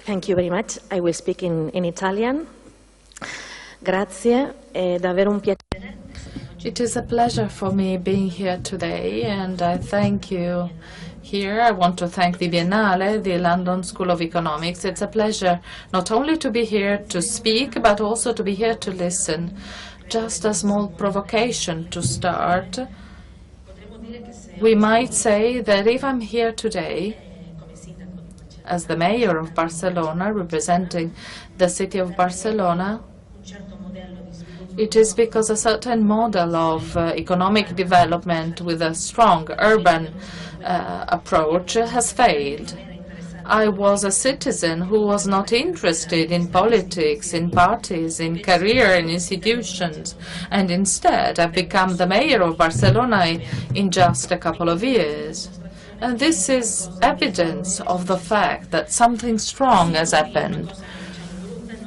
Thank you very much. I will speak in Italian. Grazie, è davvero un piacere. It is a pleasure for me being here today, and I thank you here. I want to thank the Biennale, the London School of Economics. It's a pleasure not only to be here to speak, but also to be here to listen. Just a small provocation to start. We might say that if I'm here today as the mayor of Barcelona, representing the city of Barcelona, it is because a certain model of economic development with a strong urban approach has failed. I was a citizen who was not interested in politics, in parties, in career and institutions, and instead I've become the mayor of Barcelona in just a couple of years. And this is evidence of the fact that something strong has happened.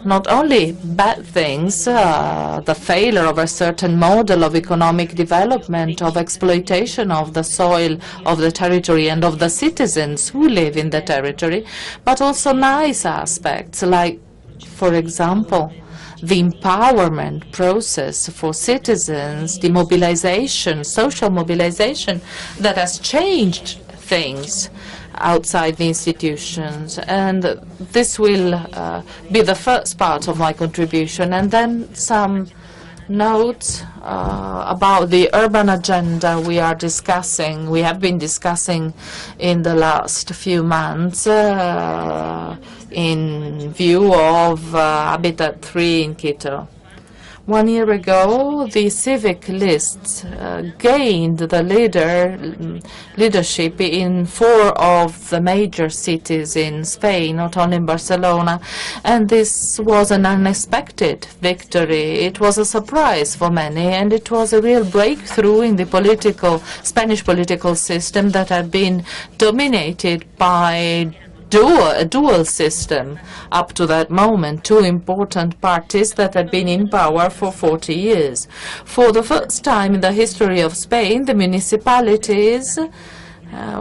Not only bad things, the failure of a certain model of economic development, of exploitation of the soil of the territory and of the citizens who live in the territory, but also nice aspects like, for example, the empowerment process for citizens, the mobilization, social mobilization that has changed things outside the institutions. And this will be the first part of my contribution. And then some notes about the urban agenda we are discussing, we have been discussing in the last few months in view of Habitat 3 in Quito. 1 year ago, the civic lists gained the leadership in 4 of the major cities in Spain, not only in Barcelona, and this was an unexpected victory. It was a surprise for many, and it was a real breakthrough in the Spanish political system that had been dominated by a dual system up to that moment, 2 important parties that had been in power for 40 years. For the first time in the history of Spain, the municipalities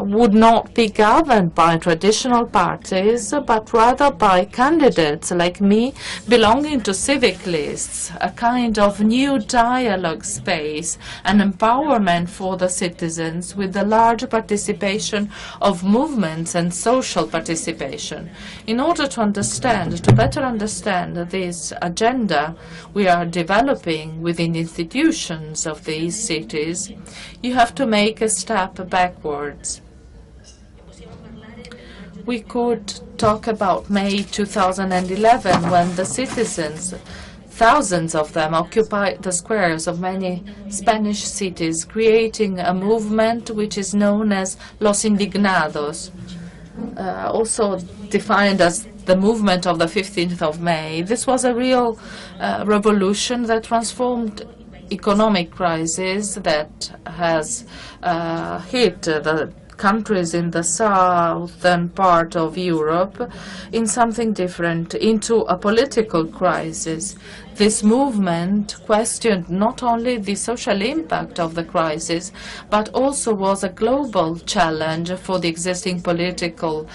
would not be governed by traditional parties, but rather by candidates like me belonging to civic lists, a kind of new dialogue space, an empowerment for the citizens with the large participation of movements and social participation. In order to better understand this agenda we are developing within institutions of these cities, you have to make a step backwards. We could talk about May 2011, when the citizens, thousands of them, occupied the squares of many Spanish cities, creating a movement which is known as Los Indignados, also defined as the movement of the 15th of May. This was a real revolution that transformed economic crisis that has hit the countries in the southern part of Europe in something different, into a political crisis. This movement questioned not only the social impact of the crisis, but also was a global challenge for the existing political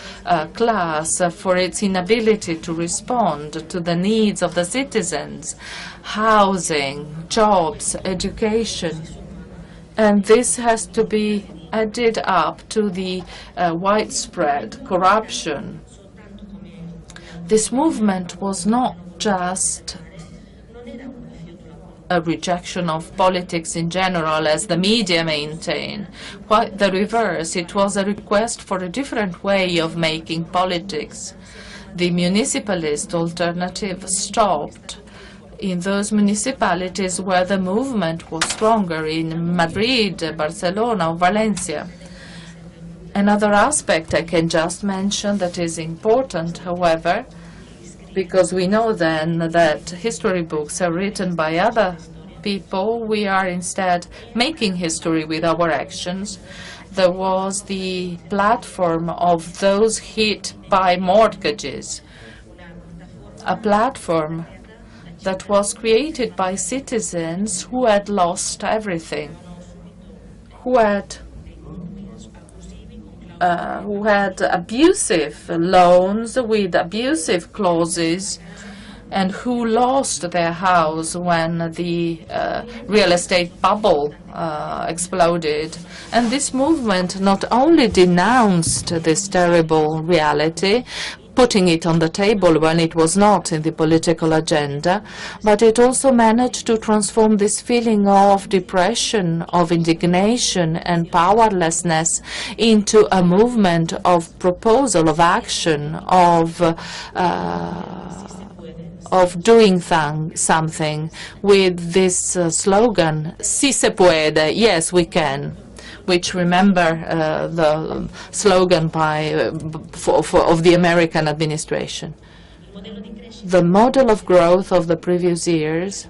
class, for its inability to respond to the needs of the citizens, housing, jobs, education. And this has to be added up to the widespread corruption. This movement was not just a rejection of politics in general, as the media maintain. Quite the reverse. It was a request for a different way of making politics. The municipalist alternative stopped in those municipalities where the movement was stronger, in Madrid, Barcelona, or Valencia. Another aspect I can just mention that is important, however, because we know then that history books are written by other people, we are instead making history with our actions. There was the platform of those hit by mortgages, a platform that was created by citizens who had lost everything, who had who had abusive loans with abusive clauses and who lost their house when the real estate bubble exploded. And this movement not only denounced this terrible reality, putting it on the table when it was not in the political agenda, but it also managed to transform this feeling of depression, of indignation and powerlessness into a movement of proposal, of action, of doing something with this slogan, "Si se puede," yes, we can, which, remember, the slogan of the American administration. The model of growth of the previous years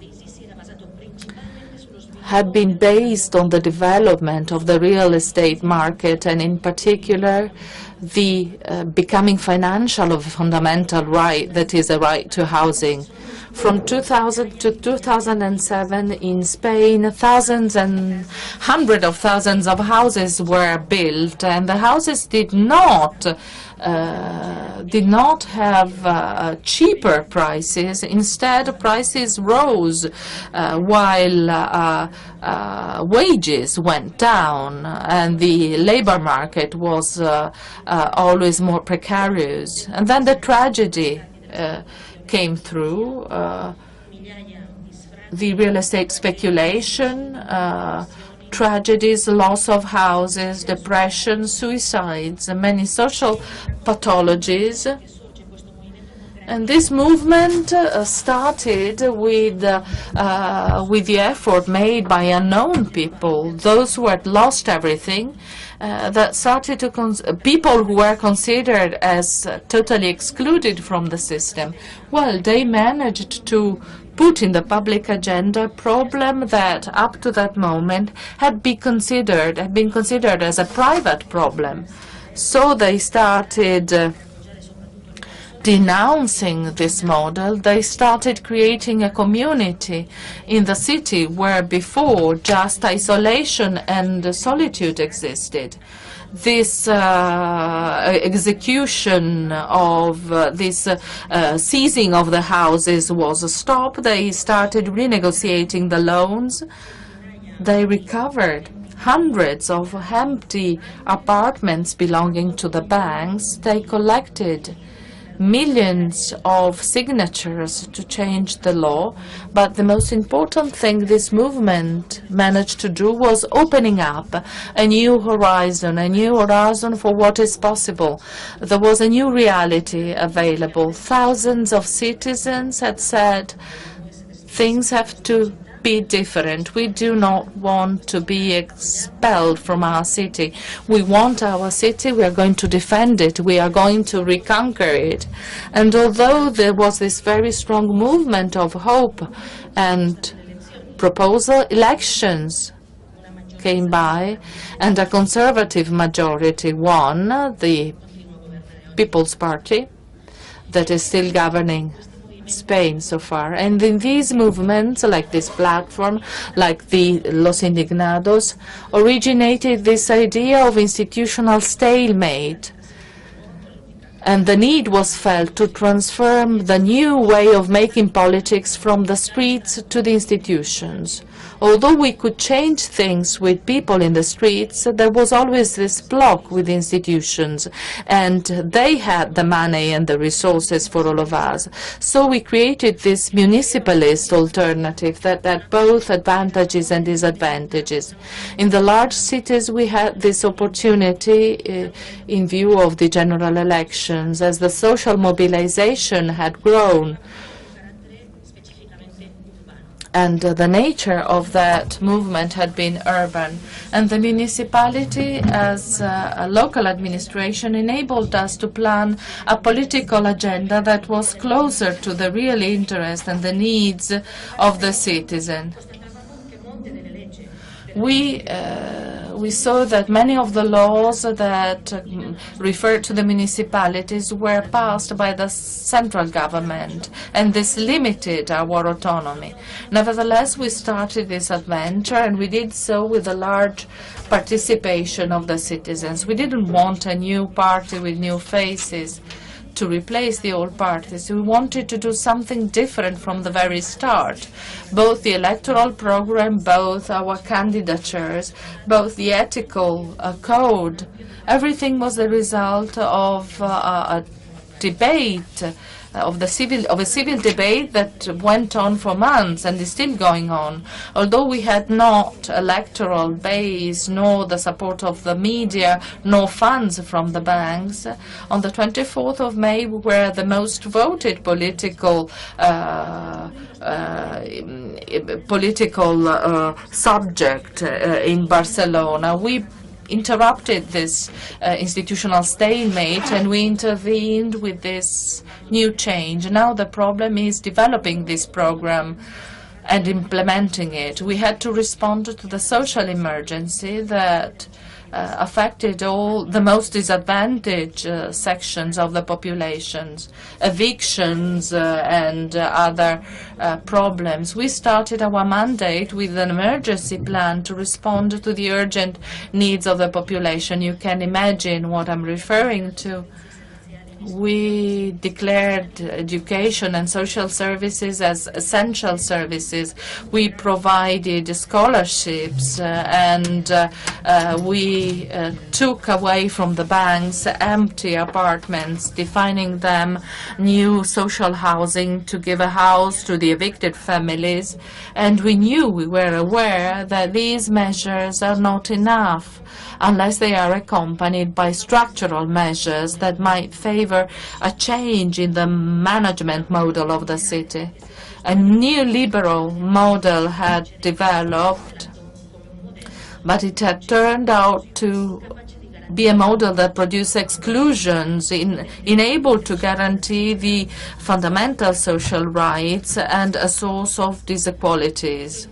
had been based on the development of the real estate market, and in particular the becoming financial of a fundamental right, that is a right to housing. From 2000 to 2007 in Spain, thousands and hundreds of thousands of houses were built, and the houses did not have cheaper prices. Instead, prices rose while wages went down, and the labor market was always more precarious. And then the tragedy came through, the real estate speculation, tragedies, loss of houses, depression, suicides, and many social pathologies. And this movement started with the effort made by unknown people, those who had lost everything, that started to people who were considered as totally excluded from the system. Well, they managed to put in the public agenda a problem that up to that moment had been considered as a private problem. So they started denouncing this model. They started creating a community in the city where before just isolation and solitude existed. This execution of this seizing of the houses was stopped. They started renegotiating the loans. They recovered hundreds of empty apartments belonging to the banks. They collected millions of signatures to change the law, but the most important thing this movement managed to do was opening up a new horizon for what is possible. There was a new reality available. Thousands of citizens had said, things have to be different. We do not want to be expelled from our city. We want our city. We are going to defend it. We are going to reconquer it. And although there was this very strong movement of hope and proposal, elections came by, and a conservative majority won, the People's Party, that is still governing Spain so far. And in these movements, like this platform, like the Los Indignados, originated this idea of institutional stalemate. And the need was felt to transform the new way of making politics from the streets to the institutions. Although we could change things with people in the streets, there was always this block with institutions, and they had the money and the resources for all of us. So we created this municipalist alternative that had both advantages and disadvantages. In the large cities, we had this opportunity in view of the general elections, as the social mobilization had grown. And the nature of that movement had been urban. And the municipality, as a local administration, enabled us to plan a political agenda that was closer to the real interest and the needs of the citizen. We we saw that many of the laws that refer to the municipalities were passed by the central government, and this limited our autonomy. Nevertheless, we started this adventure, and we did so with a large participation of the citizens. We didn't want a new party with new faces to replace the old parties. We wanted to do something different from the very start. Both the electoral program, both our candidatures, both the ethical code, everything was the result of a debate, of a civil debate that went on for months and is still going on. Although we had not electoral base, nor the support of the media, nor funds from the banks, on the 24th of May we were the most voted political subject in Barcelona. We interrupted this institutional stalemate, and we intervened with this new change. Now the problem is developing this program and implementing it. We had to respond to the social emergency that affected all the most disadvantaged sections of the populations, evictions and other problems. We started our mandate with an emergency plan to respond to the urgent needs of the population. You can imagine what I'm referring to. We declared education and social services as essential services. We provided scholarships and we took away from the banks empty apartments, defining them new social housing to give a house to the evicted families. And we were aware that these measures are not enough unless they are accompanied by structural measures that might favor a change in the management model of the city. A neoliberal model had developed, but it had turned out to be a model that produced exclusions, unable to guarantee the fundamental social rights, and a source of disequalities.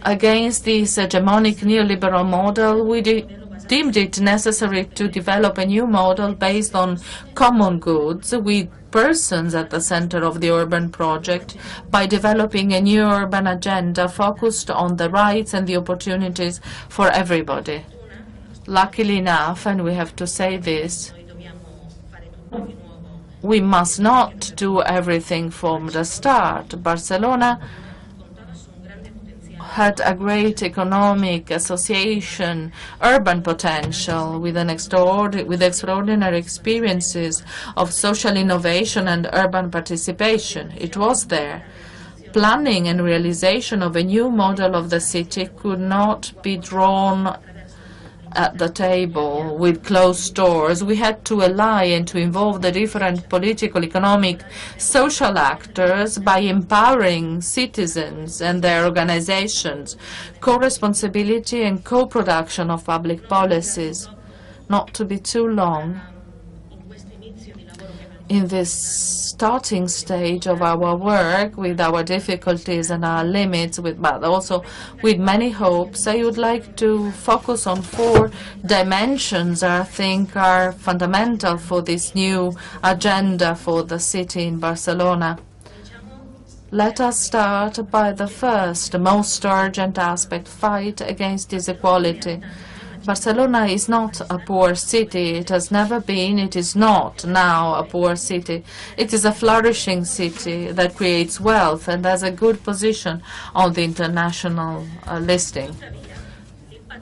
Against this hegemonic neoliberal model, we deemed it necessary to develop a new model based on common goods, with persons at the center of the urban project, by developing a new urban agenda focused on the rights and the opportunities for everybody. Luckily enough, and we have to say this, we must not do everything from the start. Barcelona had a great economic, association, urban potential with extraordinary experiences of social innovation and urban participation. It was there. Planning and realization of a new model of the city could not be drawn at the table with closed doors. We had to ally and to involve the different political, economic, social actors by empowering citizens and their organizations, co-responsibility and co-production of public policies. Not to be too long, in this starting stage of our work, with our difficulties and our limits, but also with many hopes, I would like to focus on 4 dimensions I think are fundamental for this new agenda for the city in Barcelona. Let us start by the first, most urgent aspect: fight against disequality. Barcelona is not a poor city. It has never been. It is not now a poor city. It is a flourishing city that creates wealth and has a good position on the international listing.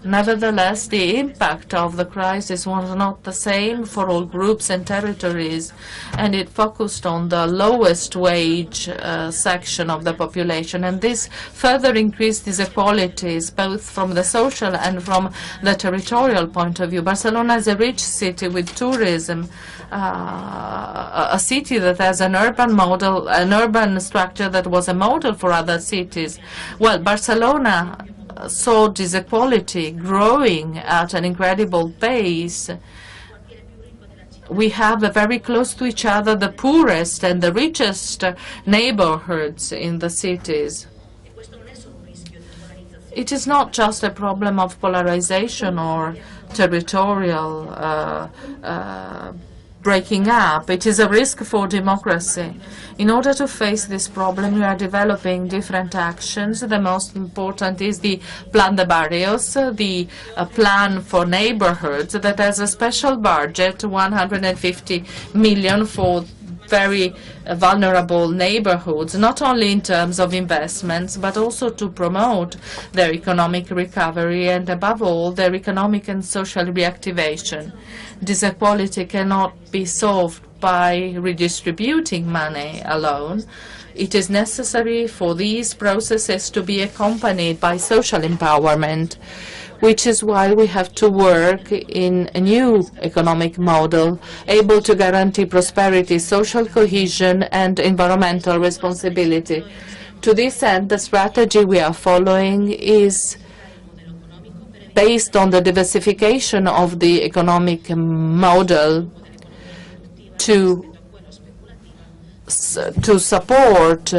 Nevertheless, the impact of the crisis was not the same for all groups and territories, and it focused on the lowest wage section of the population, and this further increased disequalities, both from the social and from the territorial point of view. Barcelona is a rich city with tourism, a city that has an urban model, an urban structure that was a model for other cities. Well, Barcelona saw disequality growing at an incredible pace. We have very close to each other the poorest and the richest neighborhoods in the cities. it is not just a problem of polarization or territorial breaking up. It is a risk for democracy. In order to face this problem, we are developing different actions. The most important is the Plan de Barrios, the plan for neighborhoods that has a special budget, 150 million for very vulnerable neighborhoods, not only in terms of investments, but also to promote their economic recovery and, above all, their economic and social reactivation. This equality cannot be solved by redistributing money alone. It is necessary for these processes to be accompanied by social empowerment, which is why we have to work in a new economic model able to guarantee prosperity, social cohesion, and environmental responsibility. To this end, the strategy we are following is based on the diversification of the economic model to support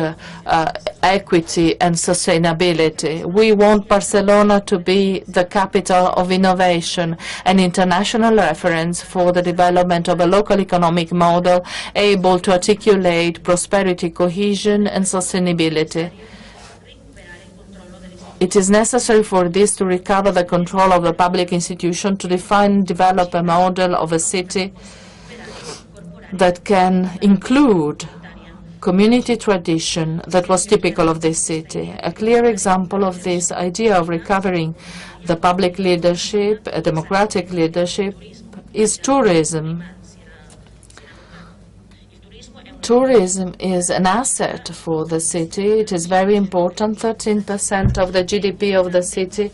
equity and sustainability. We want Barcelona to be the capital of innovation, an international reference for the development of a local economic model able to articulate prosperity, cohesion, and sustainability. It is necessary for this to recover the control of the public institution, to define and develop a model of a city that can include community tradition that was typical of this city. A clear example of this idea of recovering the public leadership, a democratic leadership, is tourism. Tourism is an asset for the city. It is very important. 13% of the GDP of the city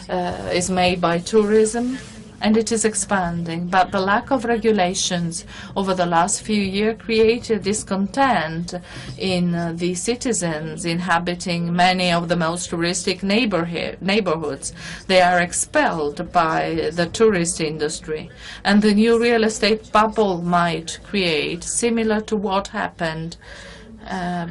is made by tourism, and it is expanding. But the lack of regulations over the last few years created discontent in the citizens inhabiting many of the most touristic neighborhoods. They are expelled by the tourist industry, and the new real estate bubble might create, similar to what happened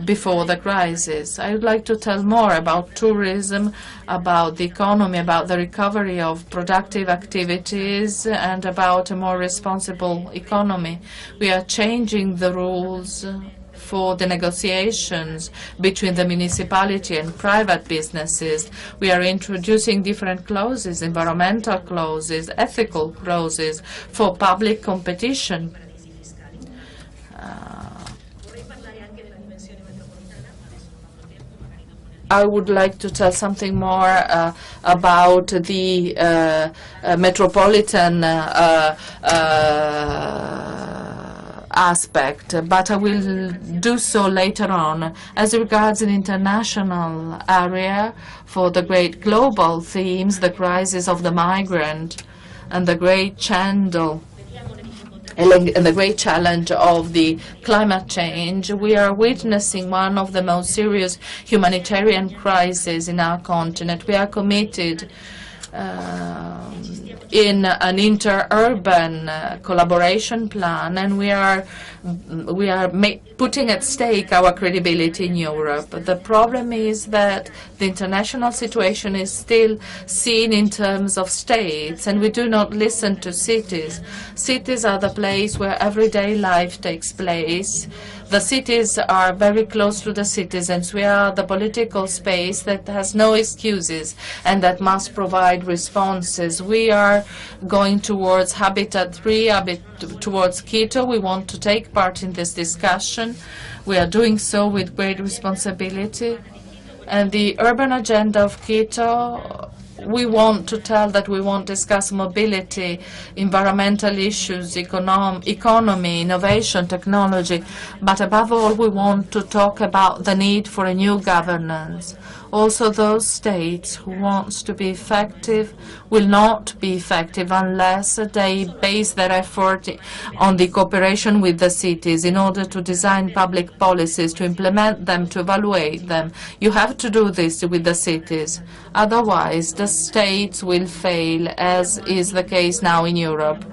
before the crisis. I would like to tell more about tourism, about the economy, about the recovery of productive activities, and about a more responsible economy. We are changing the rules for the negotiations between the municipality and private businesses. We are introducing different clauses, environmental clauses, ethical clauses for public competition. I would like to tell something more about the metropolitan aspect, but I will do so later on. As regards an international area, for the great global themes, the crisis of the migrant and the great challenge of the climate change, we are witnessing one of the most serious humanitarian crises in our continent. We are committed in an inter-urban collaboration plan, and we are putting at stake our credibility in Europe. The problem is that the international situation is still seen in terms of states, and we do not listen to cities. Cities are the place where everyday life takes place. The cities are very close to the citizens. We are the political space that has no excuses and that must provide responses. We are going towards Habitat 3, towards Quito. We want to take part in this discussion. We are doing so with great responsibility. And the urban agenda of Quito, we want to tell that we won't discuss mobility, environmental issues, economy, innovation, technology, but above all, we want to talk about the need for a new governance. Also, those states who want to be effective will not be effective unless they base their effort on the cooperation with the cities in order to design public policies, to implement them, to evaluate them. You have to do this with the cities. Otherwise, the states will fail, as is the case now in Europe.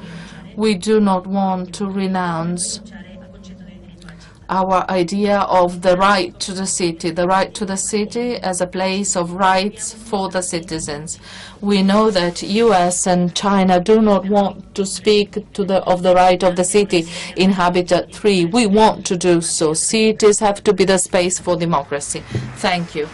We do not want to renounce our idea of the right to the city as a place of rights for the citizens. We know that US and China do not want to speak of the right of the city in Habitat 3. We want to do so. Cities have to be the space for democracy. Thank you.